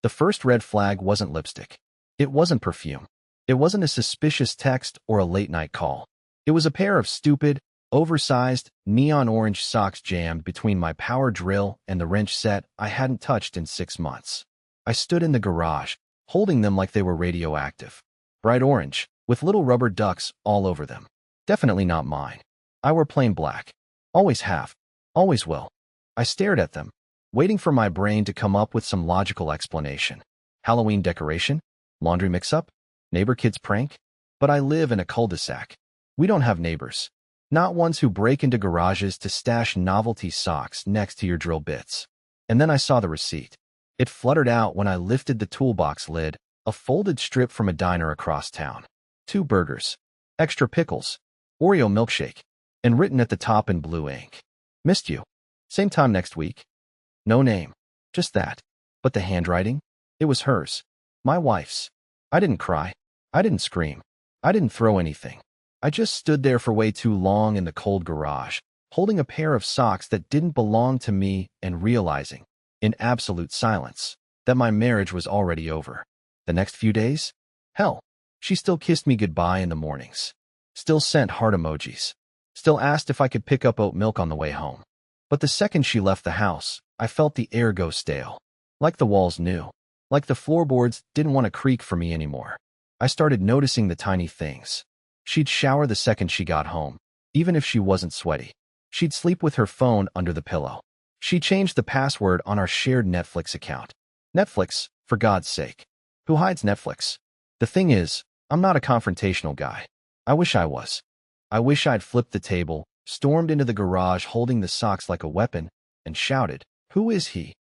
The first red flag wasn't lipstick. It wasn't perfume. It wasn't a suspicious text or a late-night call. It was a pair of stupid, oversized, neon orange socks jammed between my power drill and the wrench set I hadn't touched in 6 months. I stood in the garage, holding them like they were radioactive. Bright orange, with little rubber ducks all over them. Definitely not mine. I wore plain black. Always have. Always will. I stared at them, waiting for my brain to come up with some logical explanation. Halloween decoration? Laundry mix-up? Neighbor kid's prank? But I live in a cul-de-sac. We don't have neighbors. Not ones who break into garages to stash novelty socks next to your drill bits. And then I saw the receipt. It fluttered out when I lifted the toolbox lid, a folded strip from a diner across town. 2 burgers. Extra pickles. Oreo milkshake. And written at the top in blue ink. Missed you. Same time next week. No name. Just that. But the handwriting? It was hers. My wife's. I didn't cry. I didn't scream. I didn't throw anything. I just stood there for way too long in the cold garage, holding a pair of socks that didn't belong to me and realizing, in absolute silence, that my marriage was already over. The next few days? Hell, she still kissed me goodbye in the mornings. Still sent heart emojis. Still asked if I could pick up oat milk on the way home. But the second she left the house, I felt the air go stale. Like the walls knew. Like the floorboards didn't want to creak for me anymore. I started noticing the tiny things. She'd shower the second she got home, even if she wasn't sweaty. She'd sleep with her phone under the pillow. She changed the password on our shared Netflix account. Netflix, for God's sake. Who hides Netflix? The thing is, I'm not a confrontational guy. I wish I was. I wish I'd flipped the table, stormed into the garage holding the socks like a weapon, and shouted, "Who is he?"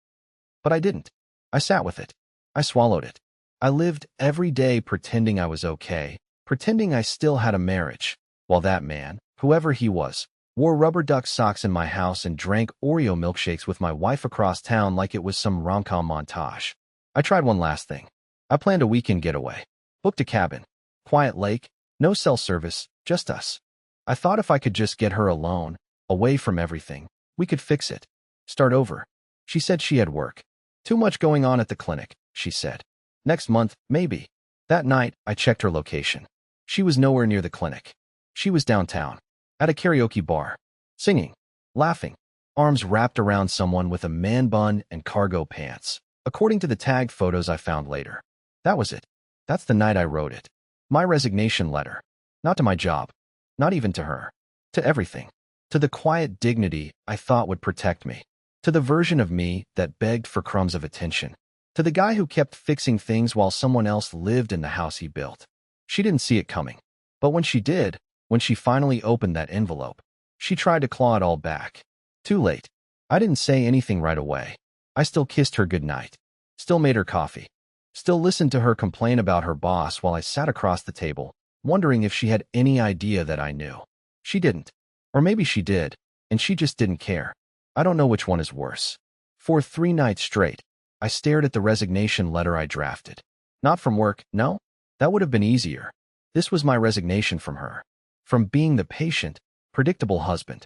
But I didn't. I sat with it. I swallowed it. I lived every day pretending I was okay, pretending I still had a marriage, while that man, whoever he was, wore rubber duck socks in my house and drank Oreo milkshakes with my wife across town like it was some rom-com montage. I tried one last thing. I planned a weekend getaway. Booked a cabin. Quiet lake, no cell service, just us. I thought if I could just get her alone, away from everything, we could fix it. Start over. She said she had work. Too much going on at the clinic, she said. Next month, maybe. That night, I checked her location. She was nowhere near the clinic. She was downtown, at a karaoke bar, singing, laughing, arms wrapped around someone with a man bun and cargo pants, according to the tagged photos I found later. That was it. That's the night I wrote it. My resignation letter. Not to my job. Not even to her. To everything. To the quiet dignity I thought would protect me. To the version of me that begged for crumbs of attention. To the guy who kept fixing things while someone else lived in the house he built. She didn't see it coming. But when she did, when she finally opened that envelope, she tried to claw it all back. Too late. I didn't say anything right away. I still kissed her goodnight. Still made her coffee. Still listened to her complain about her boss while I sat across the table, wondering if she had any idea that I knew. She didn't. Or maybe she did, and she just didn't care. I don't know which one is worse. For 3 nights straight, I stared at the resignation letter I drafted. Not from work, no. That would have been easier. This was my resignation from her. From being the patient, predictable husband.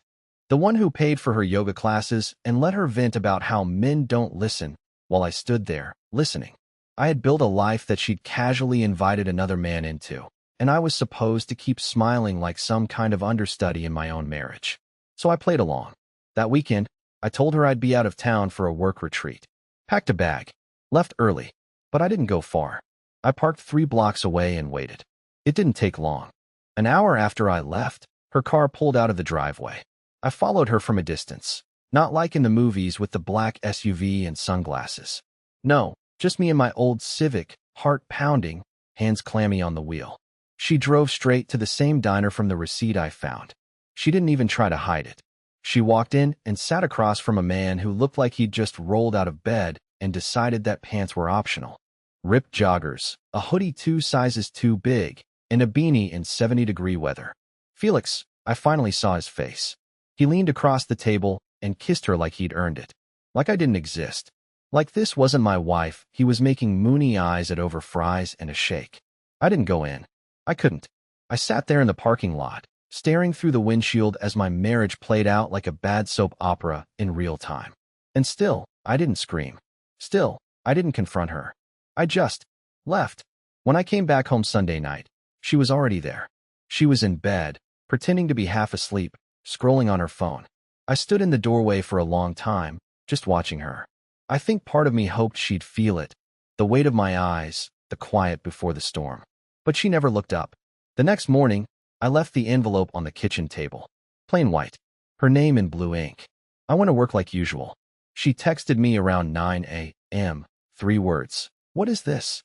The one who paid for her yoga classes and let her vent about how men don't listen, while I stood there, listening. I had built a life that she'd casually invited another man into, and I was supposed to keep smiling like some kind of understudy in my own marriage. So I played along. That weekend, I told her I'd be out of town for a work retreat. Packed a bag. Left early. But I didn't go far. I parked 3 blocks away and waited. It didn't take long. An hour after I left, her car pulled out of the driveway. I followed her from a distance. Not like in the movies with the black SUV and sunglasses. No, just me and my old Civic, heart pounding, hands clammy on the wheel. She drove straight to the same diner from the receipt I found. She didn't even try to hide it. She walked in and sat across from a man who looked like he'd just rolled out of bed and decided that pants were optional. Ripped joggers, a hoodie 2 sizes too big, and a beanie in 70-degree weather. Felix, I finally saw his face. He leaned across the table and kissed her like he'd earned it. Like I didn't exist. Like this wasn't my wife. He was making moony eyes at over fries and a shake. I didn't go in. I couldn't. I sat there in the parking lot, staring through the windshield as my marriage played out like a bad soap opera in real time. And still, I didn't scream. Still, I didn't confront her. I just left. When I came back home Sunday night, she was already there. She was in bed, pretending to be half asleep, scrolling on her phone. I stood in the doorway for a long time, just watching her. I think part of me hoped she'd feel it, the weight of my eyes, the quiet before the storm. But she never looked up. The next morning, I left the envelope on the kitchen table. Plain white. Her name in blue ink. I went to work like usual. She texted me around 9 a.m. 3 words. What is this?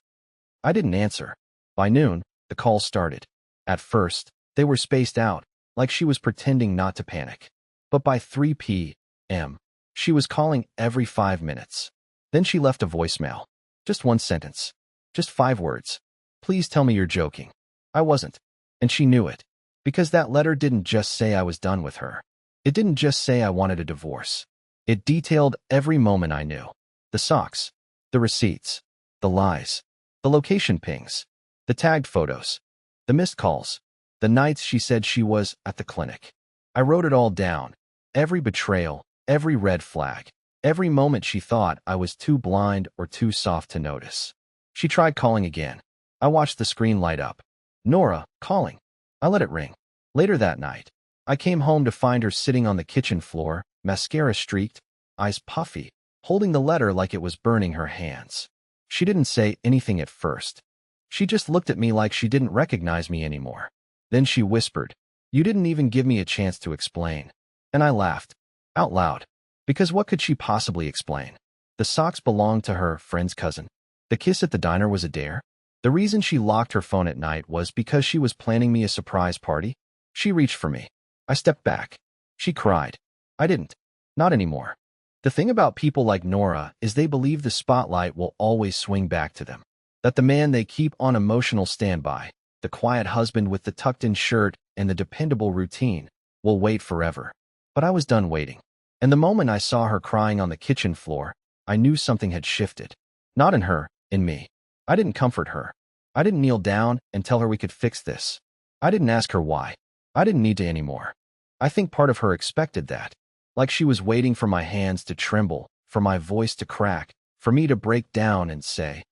I didn't answer. By noon, the calls started. At first, they were spaced out, like she was pretending not to panic. But by 3 p.m., she was calling every 5 minutes. Then she left a voicemail. Just one sentence. Just 5 words. Please tell me you're joking. I wasn't. And she knew it. Because that letter didn't just say I was done with her. It didn't just say I wanted a divorce. It detailed every moment I knew. The socks. The receipts. The lies. The location pings. The tagged photos. The missed calls. The nights she said she was at the clinic. I wrote it all down. Every betrayal. Every red flag. Every moment she thought I was too blind or too soft to notice. She tried calling again. I watched the screen light up. Nora, calling. I let it ring. Later that night, I came home to find her sitting on the kitchen floor, mascara streaked, eyes puffy, holding the letter like it was burning her hands. She didn't say anything at first. She just looked at me like she didn't recognize me anymore. Then she whispered, "You didn't even give me a chance to explain." And I laughed. Out loud. Because what could she possibly explain? The socks belonged to her friend's cousin. The kiss at the diner was a dare. The reason she locked her phone at night was because she was planning me a surprise party. She reached for me. I stepped back. She cried. I didn't. Not anymore. The thing about people like Nora is they believe the spotlight will always swing back to them. That the man they keep on emotional standby, the quiet husband with the tucked-in shirt and the dependable routine, will wait forever. But I was done waiting. And the moment I saw her crying on the kitchen floor, I knew something had shifted. Not in her, in me. I didn't comfort her. I didn't kneel down and tell her we could fix this. I didn't ask her why. I didn't need to anymore. I think part of her expected that. Like she was waiting for my hands to tremble, for my voice to crack, for me to break down and say,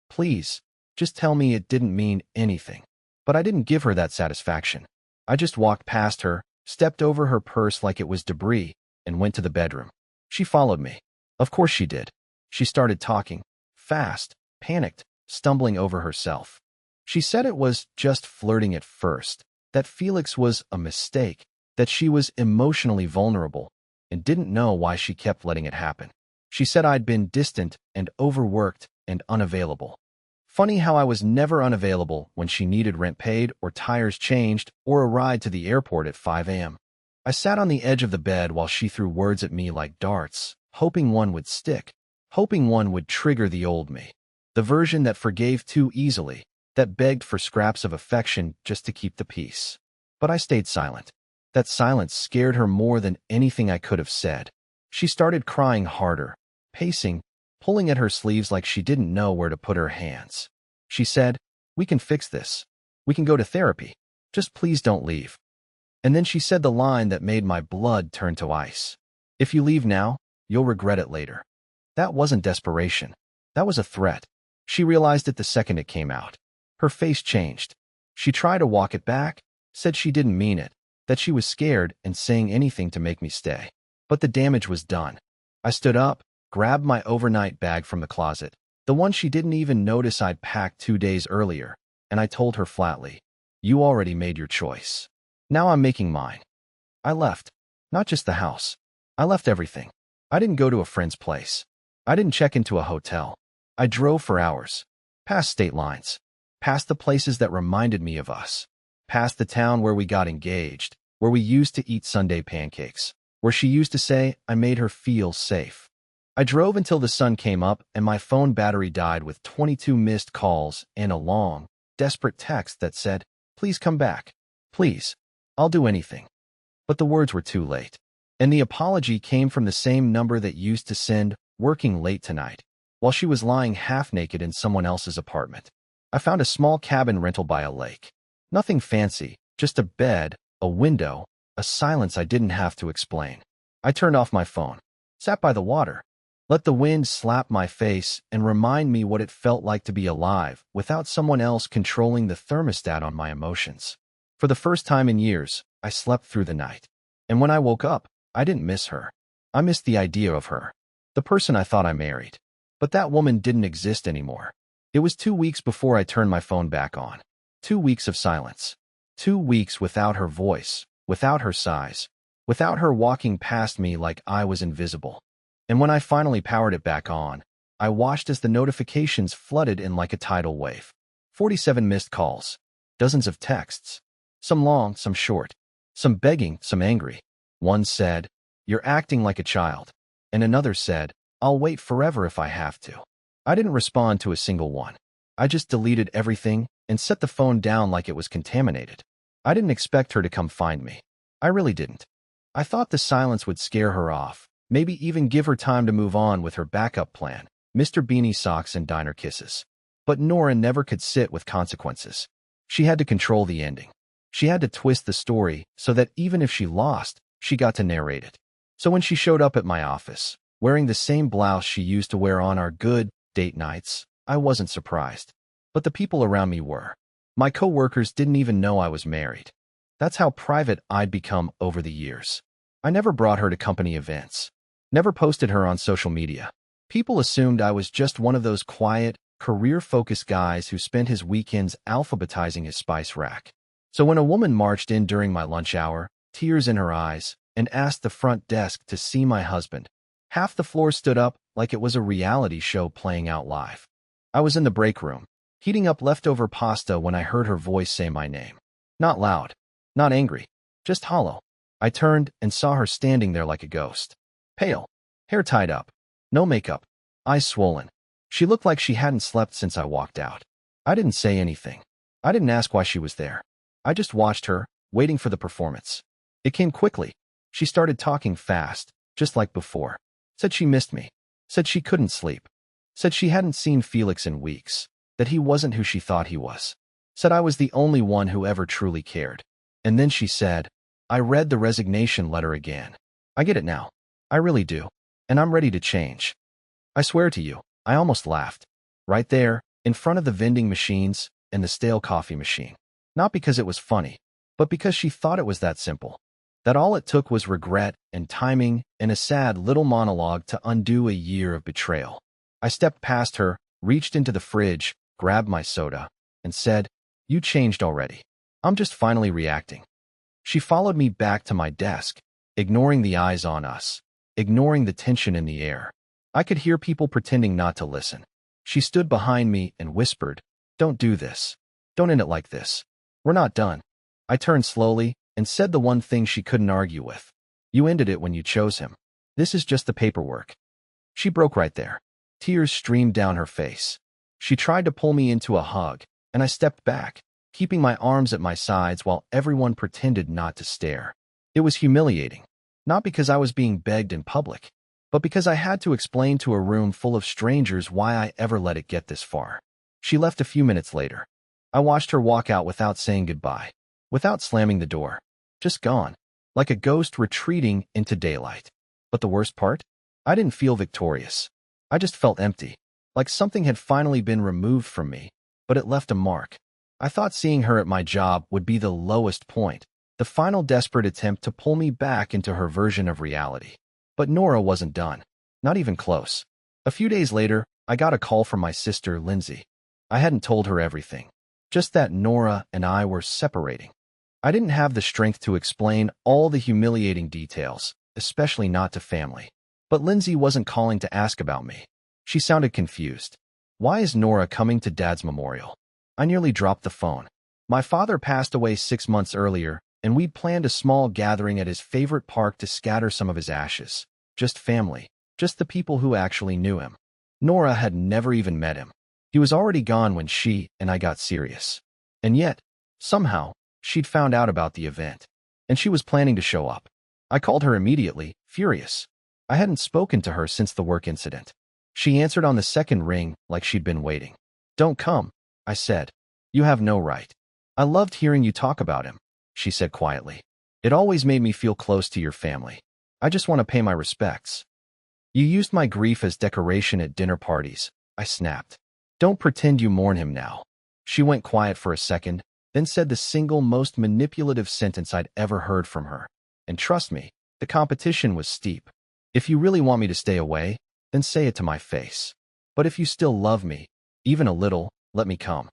"Please, just tell me it didn't mean anything." But I didn't give her that satisfaction. I just walked past her, stepped over her purse like it was debris, and went to the bedroom. She followed me. Of course she did. She started talking. Fast, panicked, stumbling over herself. She said it was just flirting at first, that Felix was a mistake, that she was emotionally vulnerable, and didn't know why she kept letting it happen. She said I'd been distant and overworked and unavailable. Funny how I was never unavailable when she needed rent paid or tires changed or a ride to the airport at 5 a.m. I sat on the edge of the bed while she threw words at me like darts, hoping one would stick, hoping one would trigger the old me. The version that forgave too easily, that begged for scraps of affection just to keep the peace. But I stayed silent. That silence scared her more than anything I could have said. She started crying harder, pacing, pulling at her sleeves like she didn't know where to put her hands. She said, "We can fix this. We can go to therapy. Just please don't leave." And then she said the line that made my blood turn to ice. "If you leave now, you'll regret it later." That wasn't desperation. That was a threat. She realized it the second it came out. Her face changed. She tried to walk it back, said she didn't mean it, that she was scared and saying anything to make me stay. But the damage was done. I stood up, grabbed my overnight bag from the closet, the one she didn't even notice I'd packed 2 days earlier, and I told her flatly, "You already made your choice. Now I'm making mine." I left. Not just the house. I left everything. I didn't go to a friend's place. I didn't check into a hotel. I drove for hours. Past state lines. Past the places that reminded me of us. Past the town where we got engaged, where we used to eat Sunday pancakes, where she used to say I made her feel safe. I drove until the sun came up and my phone battery died with 22 missed calls and a long, desperate text that said, "Please come back. Please. I'll do anything." But the words were too late. And the apology came from the same number that used to send, "Working late tonight," while she was lying half-naked in someone else's apartment. I found a small cabin rental by a lake. Nothing fancy, just a bed, a window, a silence I didn't have to explain. I turned off my phone, sat by the water, Let the wind slap my face and remind me what it felt like to be alive without someone else controlling the thermostat on my emotions. For the first time in years, I slept through the night. And when I woke up, I didn't miss her. I missed the idea of her, the person I thought I married. But that woman didn't exist anymore. It was 2 weeks before I turned my phone back on. 2 weeks of silence. 2 weeks without her voice, without her sighs, without her walking past me like I was invisible. And when I finally powered it back on, I watched as the notifications flooded in like a tidal wave. 47 missed calls, dozens of texts, some long, some short, some begging, some angry. One said, "You're acting like a child," and another said, "I'll wait forever if I have to." I didn't respond to a single one. I just deleted everything and set the phone down like it was contaminated. I didn't expect her to come find me. I really didn't. I thought the silence would scare her off, maybe even give her time to move on with her backup plan, Mr. Beanie Socks and diner kisses. But Nora never could sit with consequences. She had to control the ending. She had to twist the story so that even if she lost, she got to narrate it. So when she showed up at my office, wearing the same blouse she used to wear on our good date nights, I wasn't surprised. But the people around me were. My coworkers didn't even know I was married. That's how private I'd become over the years. I never brought her to company events. Never posted her on social media. People assumed I was just one of those quiet, career-focused guys who spent his weekends alphabetizing his spice rack. So when a woman marched in during my lunch hour, tears in her eyes, and asked the front desk to see my husband, half the floor stood up like it was a reality show playing out live. I was in the break room, heating up leftover pasta when I heard her voice say my name. Not loud, not angry, just hollow. I turned and saw her standing there like a ghost. Pale, hair tied up, no makeup, eyes swollen. She looked like she hadn't slept since I walked out. I didn't say anything. I didn't ask why she was there. I just watched her, waiting for the performance. It came quickly. She started talking fast, just like before. Said she missed me. Said she couldn't sleep. Said she hadn't seen Felix in weeks. That he wasn't who she thought he was. Said I was the only one who ever truly cared. And then she said, "I read the resignation letter again. I get it now. I really do. And I'm ready to change." I swear to you, I almost laughed. Right there, in front of the vending machines and the stale coffee machine. Not because it was funny, but because she thought it was that simple. That all it took was regret and timing and a sad little monologue to undo a year of betrayal. I stepped past her, reached into the fridge, grabbed my soda, and said, "You changed already. I'm just finally reacting." She followed me back to my desk, ignoring the eyes on us, ignoring the tension in the air. I could hear people pretending not to listen. She stood behind me and whispered, "Don't do this. Don't end it like this. We're not done." I turned slowly and said the one thing she couldn't argue with. "You ended it when you chose him. This is just the paperwork." She broke right there. Tears streamed down her face. She tried to pull me into a hug, and I stepped back, keeping my arms at my sides while everyone pretended not to stare. It was humiliating, not because I was being begged in public, but because I had to explain to a room full of strangers why I ever let it get this far. She left a few minutes later. I watched her walk out without saying goodbye, without slamming the door, just gone, like a ghost retreating into daylight. But the worst part? I didn't feel victorious. I just felt empty, like something had finally been removed from me, but it left a mark. I thought seeing her at my job would be the lowest point, the final desperate attempt to pull me back into her version of reality. But Nora wasn't done, not even close. A few days later, I got a call from my sister, Lindsay. I hadn't told her everything, just that Nora and I were separating. I didn't have the strength to explain all the humiliating details, especially not to family. But Lindsay wasn't calling to ask about me. She sounded confused. "Why is Nora coming to Dad's memorial?" I nearly dropped the phone. My father passed away 6 months earlier, and we'd planned a small gathering at his favorite park to scatter some of his ashes. Just family, just the people who actually knew him. Nora had never even met him. He was already gone when she and I got serious. And yet, somehow, she'd found out about the event, and she was planning to show up. I called her immediately, furious. I hadn't spoken to her since the work incident. She answered on the second ring like she'd been waiting. "Don't come," I said. "You have no right." "I loved hearing you talk about him," she said quietly. "It always made me feel close to your family. I just want to pay my respects." You used my grief as decoration at dinner parties, I snapped. Don't pretend you mourn him now. She went quiet for a second, then said the single most manipulative sentence I'd ever heard from her. And trust me, the competition was steep. If you really want me to stay away, then say it to my face. But if you still love me, even a little, let me come.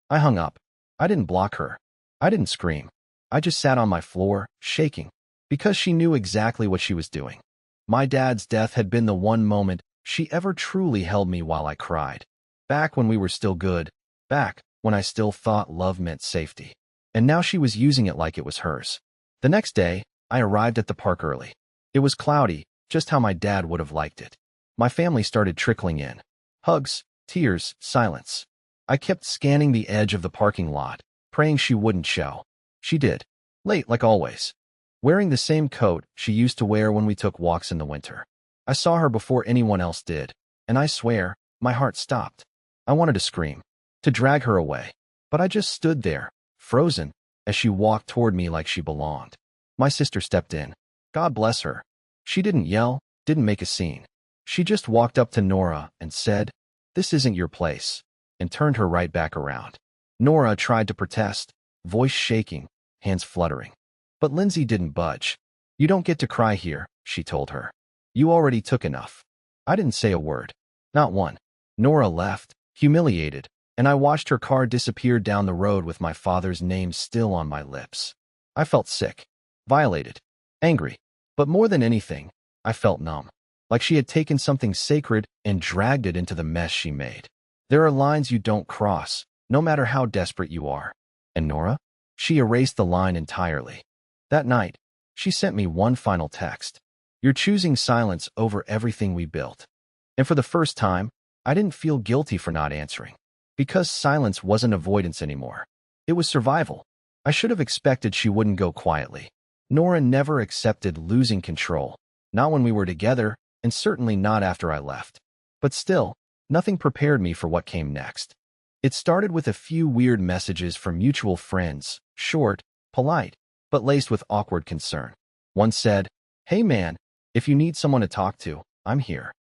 I hung up. I didn't block her. I didn't scream. I just sat on my floor, shaking, because she knew exactly what she was doing. My dad's death had been the one moment she ever truly held me while I cried. Back when we were still good, back when I still thought love meant safety. And now she was using it like it was hers. The next day, I arrived at the park early. It was cloudy, just how my dad would have liked it. My family started trickling in. Hugs, tears, silence. I kept scanning the edge of the parking lot, praying she wouldn't show. She did. Late like always. Wearing the same coat she used to wear when we took walks in the winter. I saw her before anyone else did, and I swear, my heart stopped. I wanted to scream, to drag her away. But I just stood there, frozen, as she walked toward me like she belonged. My sister stepped in. God bless her. She didn't yell, didn't make a scene. She just walked up to Nora and said, "This isn't your place," and turned her right back around. Nora tried to protest, voice shaking, hands fluttering. But Lindsay didn't budge. "You don't get to cry here," she told her. "You already took enough." I didn't say a word. Not one. Nora left, humiliated, and I watched her car disappear down the road with my father's name still on my lips. I felt sick, violated, angry, but more than anything, I felt numb, like she had taken something sacred and dragged it into the mess she made. There are lines you don't cross, no matter how desperate you are. And Nora? She erased the line entirely. That night, she sent me one final text. "You're choosing silence over everything we built." And for the first time, I didn't feel guilty for not answering. Because silence wasn't avoidance anymore. It was survival. I should have expected she wouldn't go quietly. Nora never accepted losing control. Not when we were together, and certainly not after I left. But still, nothing prepared me for what came next. It started with a few weird messages from mutual friends, short, polite, but laced with awkward concern. One said, "Hey man, if you need someone to talk to, I'm here."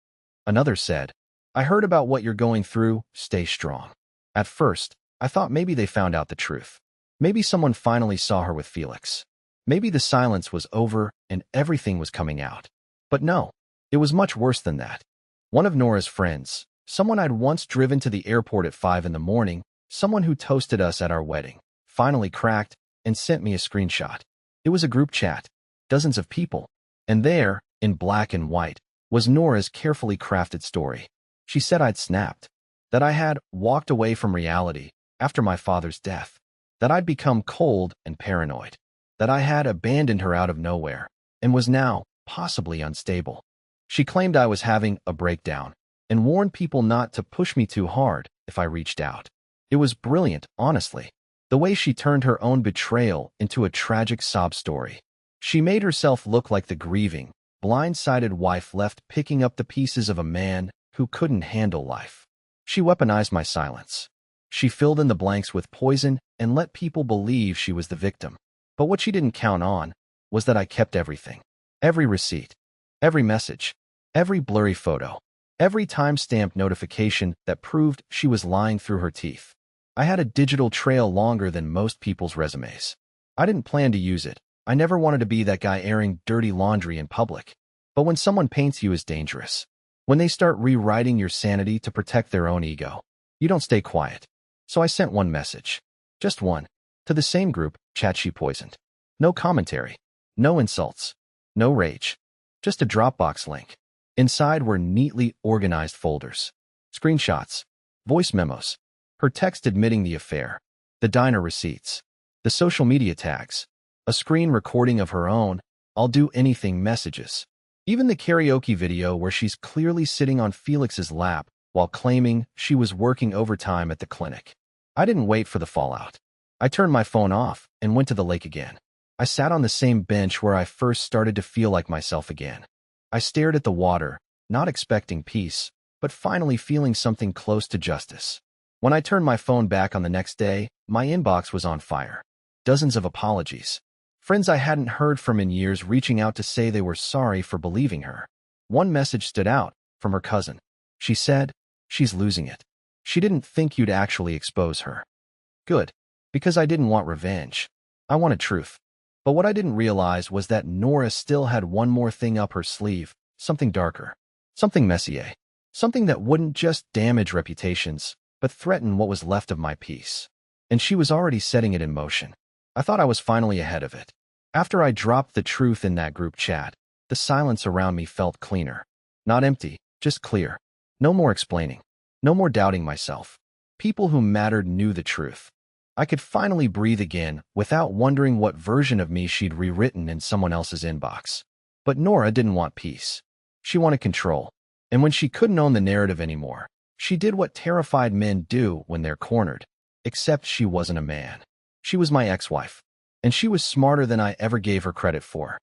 Another said, "I heard about what you're going through, stay strong." At first, I thought maybe they found out the truth. Maybe someone finally saw her with Felix. Maybe the silence was over and everything was coming out. But no, it was much worse than that. One of Nora's friends, someone I'd once driven to the airport at 5 in the morning, someone who toasted us at our wedding, finally cracked and sent me a screenshot. It was a group chat, dozens of people, and there, in black and white, was Nora's carefully crafted story. She said I'd snapped, that I had walked away from reality after my father's death, that I'd become cold and paranoid, that I had abandoned her out of nowhere and was now possibly unstable. She claimed I was having a breakdown and warned people not to push me too hard if I reached out. It was brilliant, honestly, the way she turned her own betrayal into a tragic sob story. She made herself look like the grieving, blindsided wife left picking up the pieces of a man who couldn't handle life. She weaponized my silence. She filled in the blanks with poison and let people believe she was the victim. But what she didn't count on was that I kept everything. Every receipt, every message, every blurry photo, every time-stamped notification that proved she was lying through her teeth. I had a digital trail longer than most people's resumes. I didn't plan to use it. I never wanted to be that guy airing dirty laundry in public. But when someone paints you as dangerous, when they start rewriting your sanity to protect their own ego, you don't stay quiet. So I sent one message, just one, to the same group chat she poisoned. No commentary, no insults, no rage, just a Dropbox link. Inside were neatly organized folders, screenshots, voice memos, her text admitting the affair, the diner receipts, the social media tags, a screen recording of her own "I'll do anything" messages, even the karaoke video where she's clearly sitting on Felix's lap while claiming she was working overtime at the clinic. I didn't wait for the fallout. I turned my phone off and went to the lake again. I sat on the same bench where I first started to feel like myself again. I stared at the water, not expecting peace, but finally feeling something close to justice. When I turned my phone back on the next day, my inbox was on fire. Dozens of apologies. Friends I hadn't heard from in years reaching out to say they were sorry for believing her. One message stood out, from her cousin. She said, "She's losing it. She didn't think you'd actually expose her." Good, because I didn't want revenge. I wanted truth. But what I didn't realize was that Nora still had one more thing up her sleeve, something darker, something messier, something that wouldn't just damage reputations, but threaten what was left of my peace. And she was already setting it in motion. I thought I was finally ahead of it. After I dropped the truth in that group chat, the silence around me felt cleaner. Not empty, just clear. No more explaining. No more doubting myself. People who mattered knew the truth. I could finally breathe again without wondering what version of me she'd rewritten in someone else's inbox. But Nora didn't want peace. She wanted control. And when she couldn't own the narrative anymore, she did what terrified men do when they're cornered. Except she wasn't a man. She was my ex-wife. And she was smarter than I ever gave her credit for.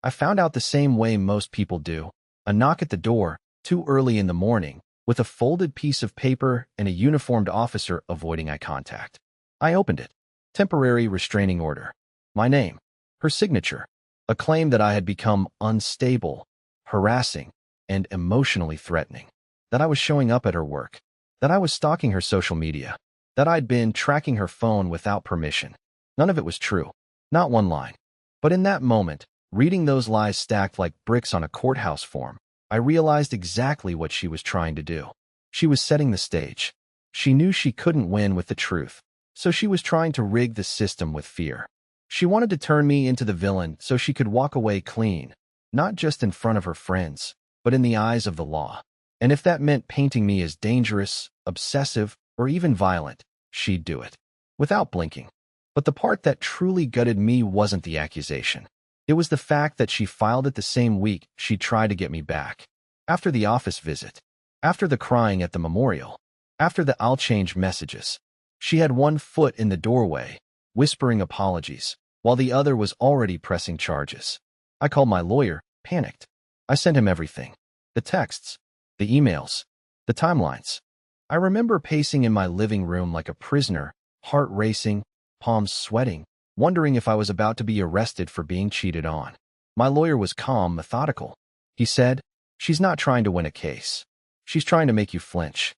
I found out the same way most people do. A knock at the door, too early in the morning, with a folded piece of paper and a uniformed officer avoiding eye contact. I opened it. Temporary restraining order. My name. Her signature. A claim that I had become unstable, harassing, and emotionally threatening. That I was showing up at her work. That I was stalking her social media. That I'd been tracking her phone without permission. None of it was true. Not one line. But in that moment, reading those lies stacked like bricks on a courthouse form, I realized exactly what she was trying to do. She was setting the stage. She knew she couldn't win with the truth, so she was trying to rig the system with fear. She wanted to turn me into the villain so she could walk away clean, not just in front of her friends, but in the eyes of the law. And if that meant painting me as dangerous, obsessive, or even violent, she'd do it, without blinking. But the part that truly gutted me wasn't the accusation. It was the fact that she filed it the same week she tried to get me back. After the office visit. After the crying at the memorial. After the "I'll change" messages. She had one foot in the doorway, whispering apologies, while the other was already pressing charges. I called my lawyer, panicked. I sent him everything. The texts. The emails. The timelines. I remember pacing in my living room like a prisoner, heart racing, palms sweating, wondering if I was about to be arrested for being cheated on. My lawyer was calm, methodical. He said, "She's not trying to win a case. She's trying to make you flinch."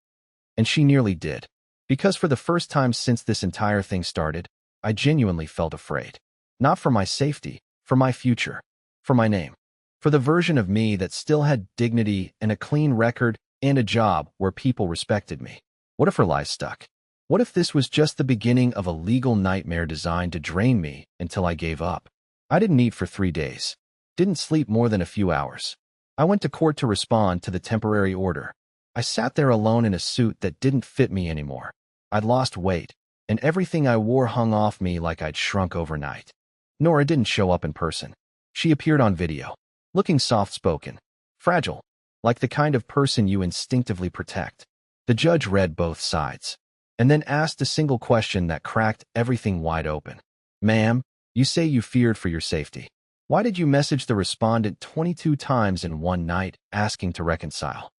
And she nearly did. Because for the first time since this entire thing started, I genuinely felt afraid. Not for my safety, for my future, for my name, for the version of me that still had dignity and a clean record and a job where people respected me. What if her lies stuck? What if this was just the beginning of a legal nightmare designed to drain me until I gave up? I didn't eat for 3 days. Didn't sleep more than a few hours. I went to court to respond to the temporary order. I sat there alone in a suit that didn't fit me anymore. I'd lost weight, and everything I wore hung off me like I'd shrunk overnight. Nora didn't show up in person. She appeared on video, looking soft-spoken, fragile, like the kind of person you instinctively protect. The judge read both sides, and then asked a single question that cracked everything wide open. "Ma'am, you say you feared for your safety. Why did you message the respondent 22 times in one night asking to reconcile?"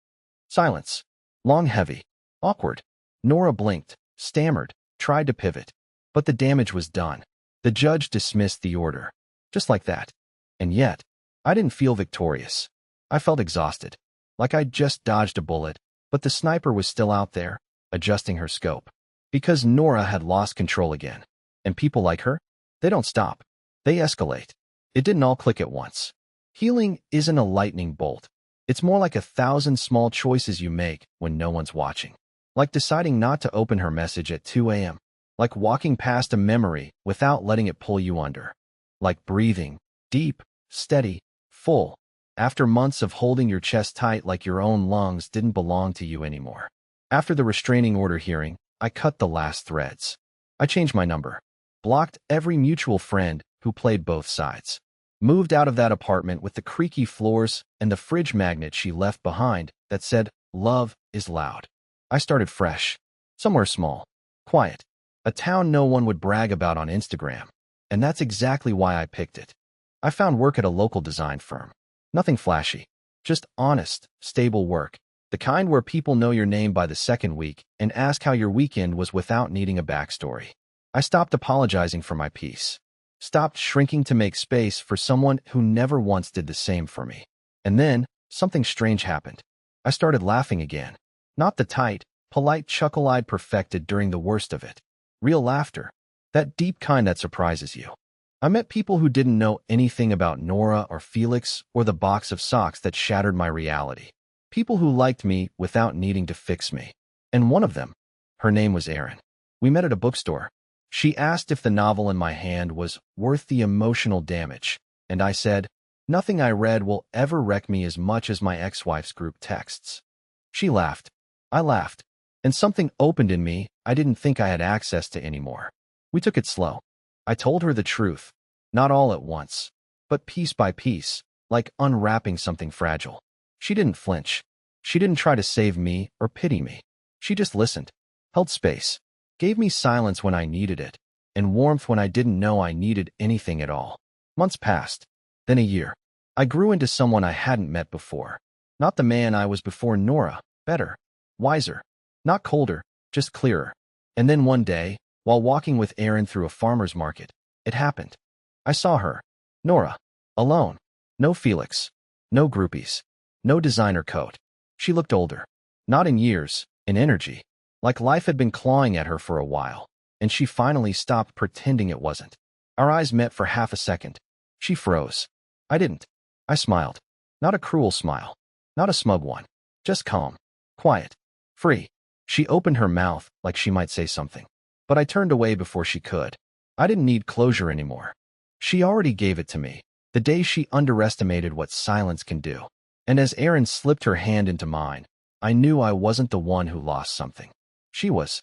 Silence. Long, heavy, awkward. Nora blinked, stammered, tried to pivot. But the damage was done. The judge dismissed the order. Just like that. And yet, I didn't feel victorious. I felt exhausted. Like I'd just dodged a bullet, but the sniper was still out there, adjusting her scope. Because Nora had lost control again. And people like her? They don't stop. They escalate. It didn't all click at once. Healing isn't a lightning bolt. It's more like 1,000 small choices you make when no one's watching. Like deciding not to open her message at 2 a.m. Like walking past a memory without letting it pull you under. Like breathing, deep, steady, full, after months of holding your chest tight like your own lungs didn't belong to you anymore. After the restraining order hearing, I cut the last threads. I changed my number. Blocked every mutual friend who played both sides. Moved out of that apartment with the creaky floors and the fridge magnet she left behind that said, "Love is loud." I started fresh. Somewhere small. Quiet. A town no one would brag about on Instagram. And that's exactly why I picked it. I found work at a local design firm. Nothing flashy. Just honest, stable work. The kind where people know your name by the second week and ask how your weekend was without needing a backstory. I stopped apologizing for my peace. Stopped shrinking to make space for someone who never once did the same for me. And then, something strange happened. I started laughing again. Not the tight, polite chuckle I'd perfected during the worst of it. Real laughter. That deep kind that surprises you. I met people who didn't know anything about Nora or Felix or the box of socks that shattered my reality. People who liked me without needing to fix me. And one of them, her name was Erin. We met at a bookstore. She asked if the novel in my hand was worth the emotional damage, and I said, nothing I read will ever wreck me as much as my ex-wife's group texts. She laughed. I laughed. And something opened in me I didn't think I had access to anymore. We took it slow. I told her the truth, not all at once, but piece by piece, like unwrapping something fragile. She didn't flinch. She didn't try to save me or pity me. She just listened, held space, gave me silence when I needed it, and warmth when I didn't know I needed anything at all. Months passed, then a year. I grew into someone I hadn't met before. Not the man I was before Nora, better, wiser, not colder, just clearer. And then one day, while walking with Erin through a farmer's market, it happened. I saw her, Nora, alone. No Felix, no groupies, no designer coat. She looked older, not in years, in energy, like life had been clawing at her for a while, and she finally stopped pretending it wasn't. Our eyes met for half a second. She froze. I didn't. I smiled. Not a cruel smile. Not a smug one. Just calm. Quiet. Free. She opened her mouth like she might say something. But I turned away before she could. I didn't need closure anymore. She already gave it to me, the day she underestimated what silence can do. And as Erin slipped her hand into mine, I knew I wasn't the one who lost something. She was.